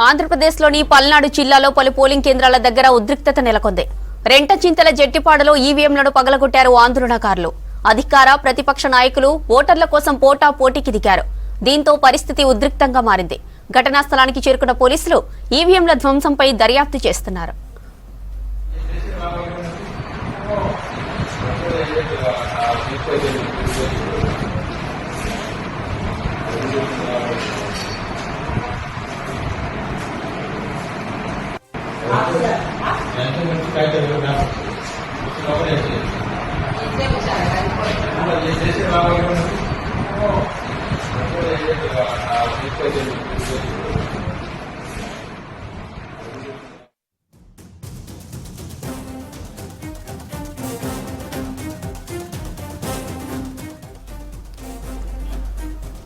ఆంధ్రప్రదేశ్లోని పల్నాడు జిల్లాలో పలు పోలింగ్ కేంద్రాల దగ్గర ఉద్రిక్తత నెలకొంది. రెంటచింతల జట్టిపాడలో ఈవీఎంలను పగలగొట్టారు ఆందోళనకారులు. అధికార ప్రతిపక్ష నాయకులు ఓటర్ల కోసం పోటీకి దిగారు. దీంతో పరిస్థితి ఉద్రిక్తంగా మారింది. ఘటనా స్థలానికి చేరుకున్న పోలీసులు ఈవీఎంల ధ్వంసంపై దర్యాప్తు చేస్తున్నారు.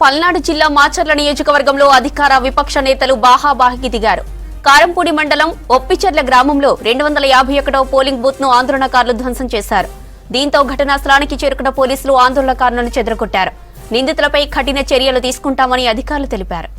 పల్నాడు జిల్లా మాచర్ల నియోజకవర్గంలో అధికార విపక్ష నేతలు బాహాబాహికి దిగారు. కారంపూడి మండలం ఒప్పిచెర్ల గ్రామంలో 251వ పోలింగ్ బూత్ ను ఆందోళనకారులు ధ్వంసం చేశారు. దీంతో ఘటనా స్థలానికి చేరుకున్న పోలీసులు ఆందోళనకారులను చెదరగొట్టారు. నిందితులపై కఠిన చర్యలు తీసుకుంటామని అధికారులు తెలిపారు.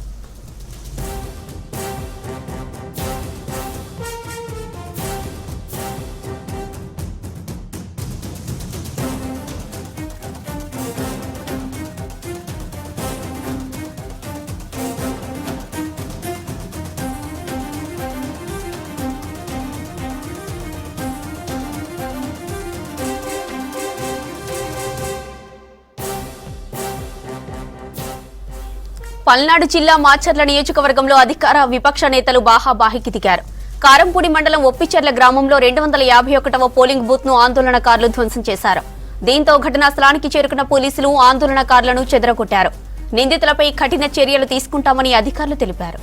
పల్నాడు జిల్లా మాచర్ల నియోజకవర్గంలో అధికార విపక్ష నేతలు బాహాబాహికి దిగారు. కారంపూడి మండలం ఒప్పిచెర్ల గ్రామంలో 251వ పోలింగ్ బూత్ ను ఆందోళనకారులు ధ్వంసం చేశారు. దీంతో ఘటనా స్థలానికి చేరుకున్న పోలీసులు ఆందోళనకారులను చెదరగొట్టారు. నిందితులపై కఠిన చర్యలు తీసుకుంటామని అధికారులు తెలిపారు.